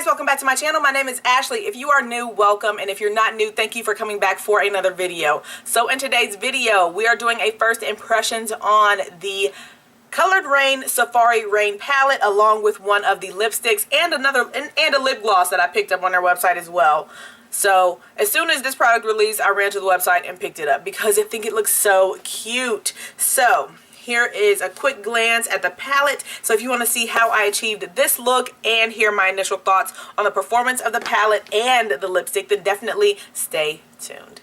guys, welcome back to my channel. My name is Ashley. If you are new, welcome, and if you're not new, thank you for coming back for another video. So in today's video, we are doing a first impressions on the Coloured Raine Safarie Raine palette, along with one of the lipsticks and a lip gloss that I picked up on their website as well. So as soon as this product released, I ran to the website and picked it up because I think it looks so cute. So here is a quick glance at the palette. So if you want to see how I achieved this look and hear my initial thoughts on the performance of the palette and the lipstick, then definitely stay tuned.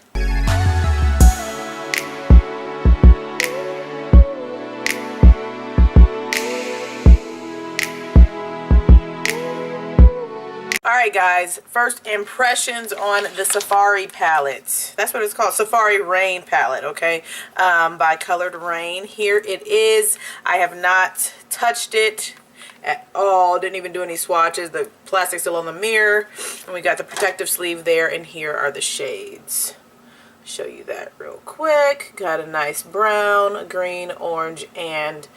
Alright guys, first impressions on the Safarie palette. That's what it's called, Safarie Raine palette, okay? By Coloured Raine. Here it is. I have not touched it at all. Didn't even do any swatches. The plastic's still on the mirror. And we got the protective sleeve there, and here are the shades. Show you that real quick. Got a nice brown, green, orange, and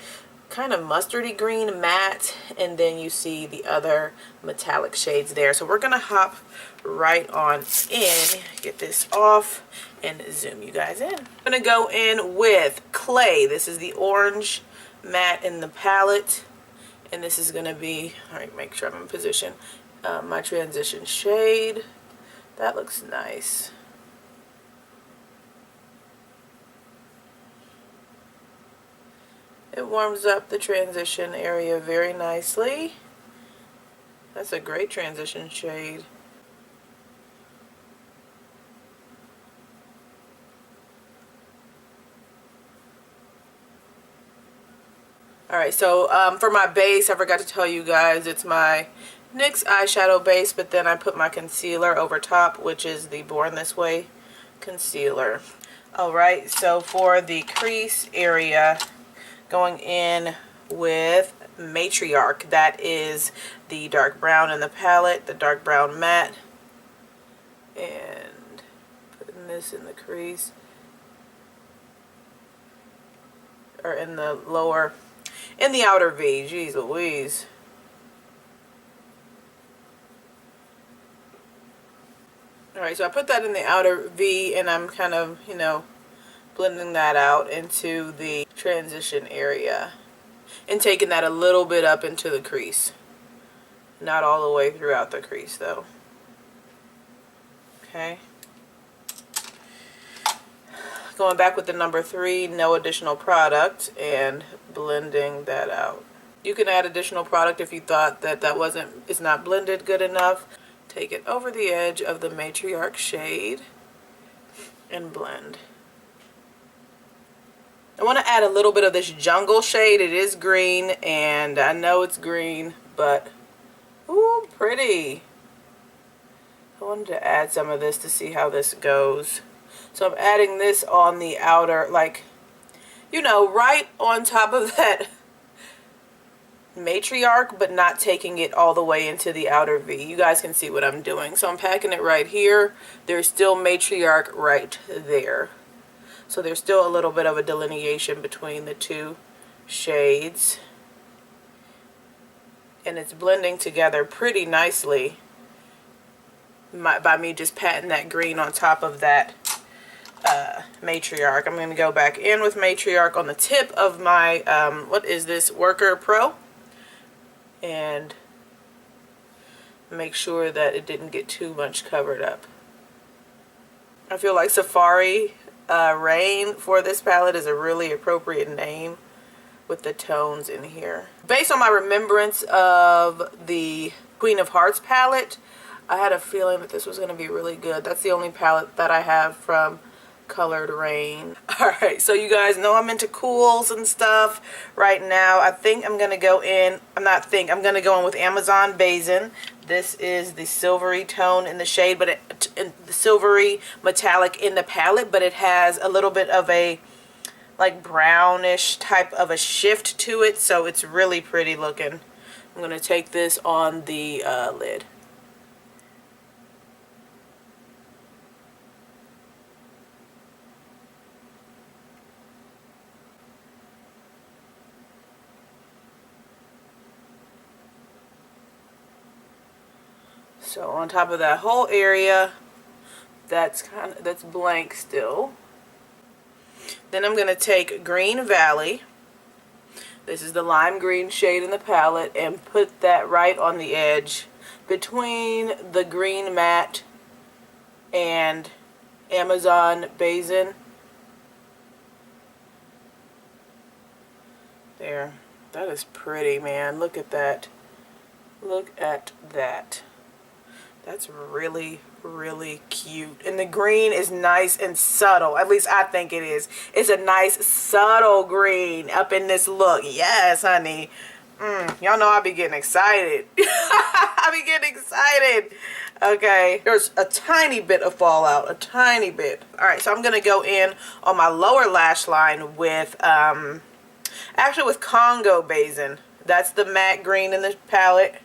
kind of mustardy green matte, and then you see the other metallic shades there. So we're gonna hop right on in, get this off, and zoom you guys in. I'm gonna go in with Clay. This is the orange matte in the palette, and this is gonna be, all right, make sure I'm in position, my transition shade. That looks nice. It warms up the transition area very nicely. That's a great transition shade. Alright, so for my base, I forgot to tell you guys, it's my NYX eyeshadow base, but then I put my concealer over top, which is the Born This Way concealer. Alright, so for the crease area, going in with Matriarch. That is the dark brown in the palette, the dark brown matte. And putting this in the crease. Or in the lower, in the outer V. Jeez Louise. Alright, so I put that in the outer V, and I'm kind of, you know, blending that out into the transition area and taking that a little bit up into the crease. Not all the way throughout the crease though. Okay. Going back with the number 3, no additional product, and blending that out. You can add additional product if you thought that it's not blended good enough. Take it over the edge of the Matriarch shade and blend. I want to add a little bit of this jungle shade. It is green, and I know it's green, but ooh, pretty. I wanted to add some of this to see how this goes. So I'm adding this on the outer, like, you know, right on top of that Matriarch, but not taking it all the way into the outer V. You guys can see what I'm doing. So I'm packing it right here. There's still Matriarch right there. So there's still a little bit of a delineation between the two shades. And it's blending together pretty nicely by me just patting that green on top of that Matriarch. I'm going to go back in with Matriarch on the tip of my, what is this, Worker Pro. And make sure that it didn't get too much covered up. I feel like Safarie Raine for this palette is a really appropriate name with the tones in here. Based on my remembrance of the Queen of Hearts palette, I had a feeling that this was going to be really good. That's the only palette that I have from Coloured Raine. Alright, so you guys know I'm into cools and stuff right now. I think I'm going to go in, I'm going to go in with Amazon Basin. This is the silvery tone in the shade, but the silvery metallic in the palette, but it has a little bit of a like brownish type of a shift to it, so it's really pretty looking. I'm going to take this on the lid. So on top of that whole area, that's blank still. Then I'm going to take Green Valley. This is the lime green shade in the palette, and put that right on the edge between the green matte and Amazon Basin. There. That is pretty, man. Look at that. Look at that. That's really, really cute. And the green is nice and subtle. At least I think it is. It's a nice, subtle green up in this look. Yes, honey. Y'all know I be getting excited. I be getting excited. Okay. There's a tiny bit of fallout. A tiny bit. Alright, so I'm going to go in on my lower lash line with, actually with Congo Basin. That's the matte green in the palette.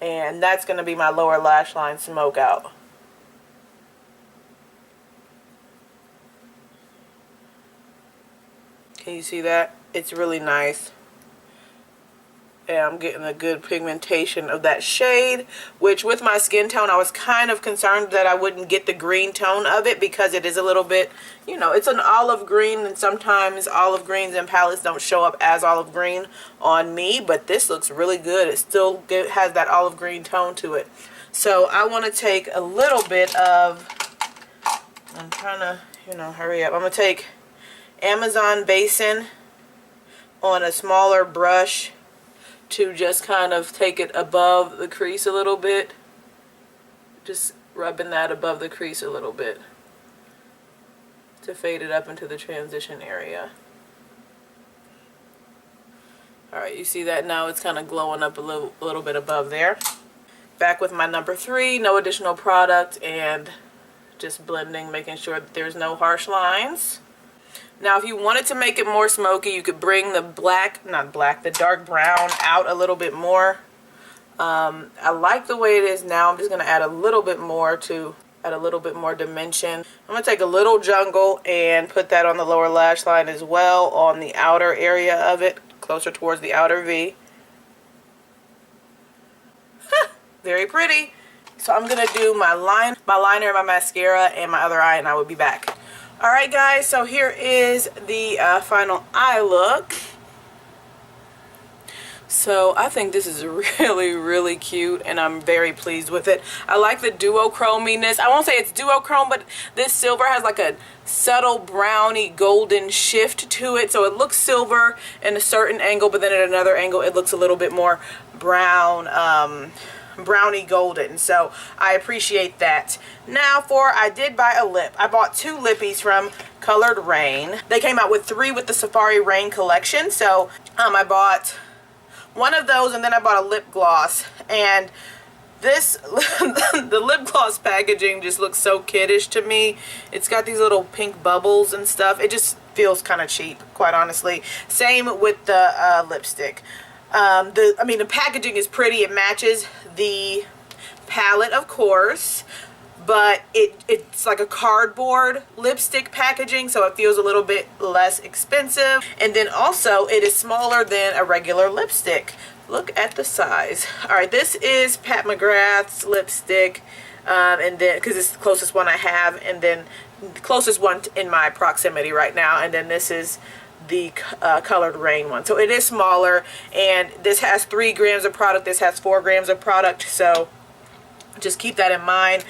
And that's going to be my lower lash line smoke out. Can you see that? It's really nice. And I'm getting a good pigmentation of that shade, which with my skin tone, I was kind of concerned that I wouldn't get the green tone of it because it is a little bit, you know, it's an olive green, and sometimes olive greens and palettes don't show up as olive green on me, but this looks really good. It still has that olive green tone to it. So I want to take a little bit of, I'm trying to, you know, hurry up. I'm going to take Amazon Basin on a smaller brush to just kind of take it above the crease a little bit. Just rubbing that above the crease a little bit to fade it up into the transition area. Alright, you see that now? It's kind of glowing up a little bit above there. Back with my number 3, no additional product, and just blending, making sure that there's no harsh lines. Now, if you wanted to make it more smoky, you could bring the the dark brown out a little bit more. I like the way it is now. I'm just going to add a little bit more to add a little bit more dimension. I'm going to take a little jungle and put that on the lower lash line as well, on the outer area of it, closer towards the outer V. Very pretty. So I'm going to do my liner, my mascara, and my other eye, and I will be back. Alright guys, so here is the final eye look. So I think this is really, really cute, and I'm very pleased with it. I like the duochrominess. I won't say it's duochrome, but this silver has like a subtle browny golden shift to it. So it looks silver in a certain angle, but then at another angle it looks a little bit more brown, browny golden. So I appreciate that. Now I did buy a lip. I bought 2 lippies from Coloured Raine. They came out with 3 with the Safarie Raine collection. So I bought one of those, and then I bought a lip gloss. And this the lip gloss packaging just looks so kiddish to me. It's got these little pink bubbles and stuff. It just feels kind of cheap, quite honestly. Same with the lipstick. The packaging is pretty. It matches the palette, of course, but it's like a cardboard lipstick packaging, so it feels a little bit less expensive. And then also it is smaller than a regular lipstick. Look at the size. Alright, this is Pat McGrath's lipstick, and then because it's the closest one I have, and then the closest one in my proximity right now, and then this is the Coloured Raine one. So it is smaller, and this has 3 grams of product, this has 4 grams of product, so just keep that in mind.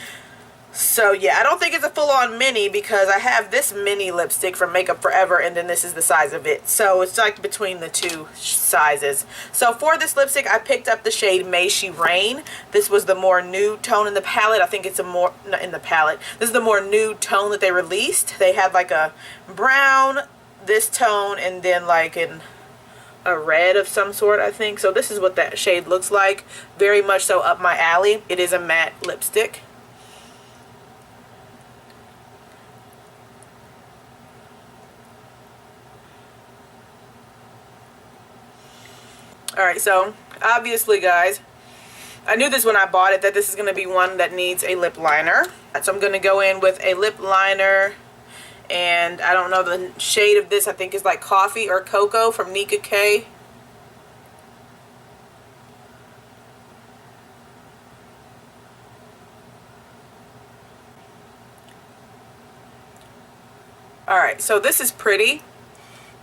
So yeah, I don't think it's a full-on mini, because I have this mini lipstick from Makeup Forever, and then this is the size of it, so it's like between the 2 sizes. So for this lipstick, I picked up the shade May She Rain. This was the more nude tone in the palette. I think it's a more in the palette. This is the more nude tone that they released. They had like a brown, this tone, and then like a red of some sort, I think. So this is what that shade looks like. Very much so up my alley. It is a matte lipstick. Alright, so obviously guys, I knew this when I bought it, that this is going to be one that needs a lip liner. So I'm going to go in with a lip liner. And I don't know the shade of this. I think is like Coffee or Cocoa from Nika K. Alright, so this is pretty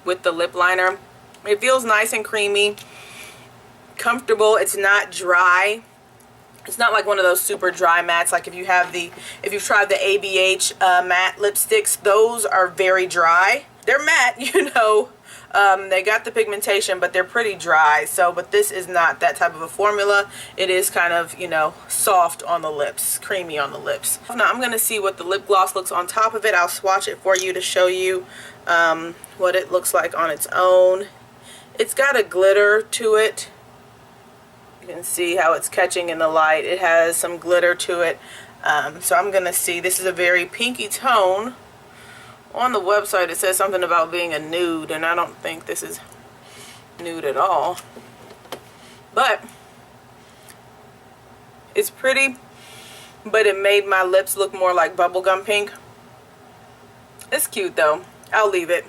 with the lip liner. It feels nice and creamy, comfortable. It's not dry. It's not like one of those super dry mattes. Like if you've tried the ABH matte lipsticks, those are very dry. They're matte, you know. They got the pigmentation, but they're pretty dry. So, but this is not that type of a formula. It is kind of, you know, soft on the lips, creamy on the lips. Now I'm going to see what the lip gloss looks on top of it. I'll swatch it for you to show you what it looks like on its own. It's got a glitter to it. You can see how it's catching in the light. It has some glitter to it. So I'm going to see. This is a very pinky tone. On the website it says something about being a nude, and I don't think this is nude at all. But it's pretty, but it made my lips look more like bubblegum pink. It's cute though. I'll leave it.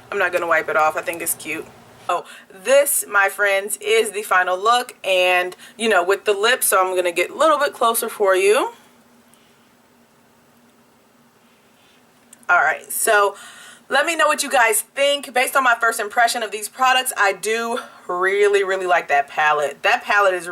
I'm not going to wipe it off. I think it's cute. Oh, this, my friends, is the final look, and you know, with the lips, so I'm going to get a little bit closer for you. Alright, so let me know what you guys think. Based on my first impression of these products, I do really like that palette. That palette is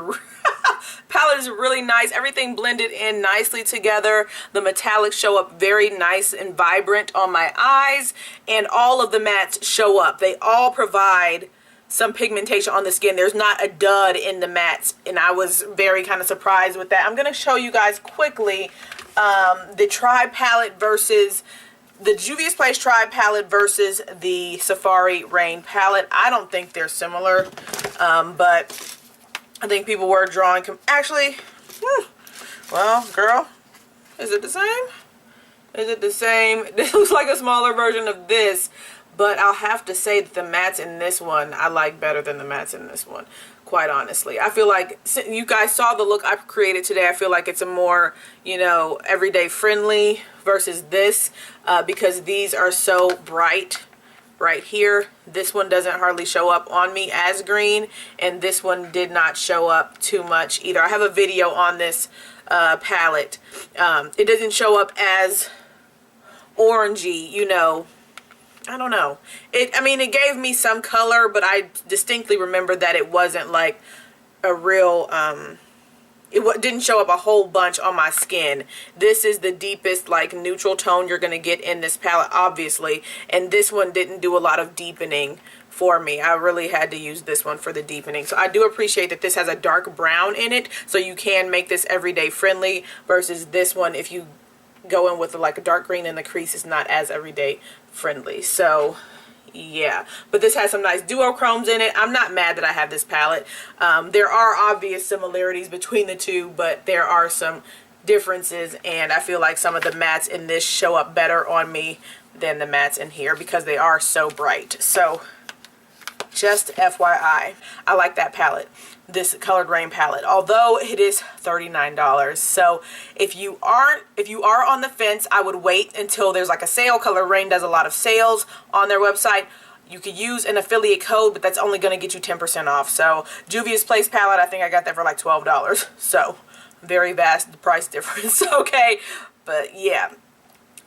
really nice. Everything blended in nicely together. The metallics show up very nice and vibrant on my eyes, and all of the mattes show up. They all provide some pigmentation on the skin. There's not a dud in the mattes, and I was very kind of surprised with that. I'm going to show you guys quickly the Tribe palette versus the Juvia's Place Tribe palette versus the Safarie Raine palette. I don't think they're similar, but I think people were drawing. Actually, well, girl, is it the same? Is it the same? This looks like a smaller version of this, but I'll have to say that the mattes in this one I like better than the mattes in this one, quite honestly. I feel like, you guys saw the look I created today, I feel like it's a more, you know, everyday friendly versus this, because these are so bright right here. This one doesn't hardly show up on me as green, and this one did not show up too much either. I have a video on this palette. It doesn't show up as orangey, you know. I don't know. I mean, it gave me some color, but I distinctly remember that it wasn't like a real, it didn't show up a whole bunch on my skin. This is the deepest, like, neutral tone you're going to get in this palette, obviously. And this one didn't do a lot of deepening for me. I really had to use this one for the deepening. So I do appreciate that this has a dark brown in it, so you can make this everyday friendly, versus this one, if you go in with like a dark green in the crease, is not as everyday friendly. So yeah, but this has some nice duochromes in it. I'm not mad that I have this palette. There are obvious similarities between the two, but there are some differences, and I feel like some of the mattes in this show up better on me than the mattes in here because they are so bright. So just FYI, I like that palette, this Coloured Raine palette, although it is $39. So if you are on the fence, I would wait until there's like a sale. Coloured Raine does a lot of sales on their website. You could use an affiliate code, but that's only going to get you 10% off. So Juvia's Place palette, I think I got that for like $12. So very vast price difference. Okay, but yeah.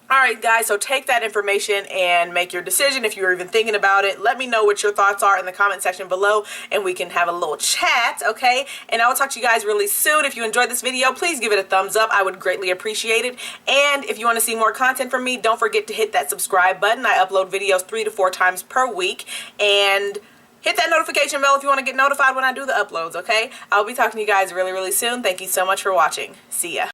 Alright guys, so take that information and make your decision if you're even thinking about it. Let me know what your thoughts are in the comment section below, and we can have a little chat, okay? And I will talk to you guys really soon. If you enjoyed this video, please give it a thumbs up. I would greatly appreciate it. And if you want to see more content from me, don't forget to hit that subscribe button. I upload videos 3 to 4 times per week. And hit that notification bell if you want to get notified when I do the uploads, okay? I'll be talking to you guys really soon. Thank you so much for watching. See ya.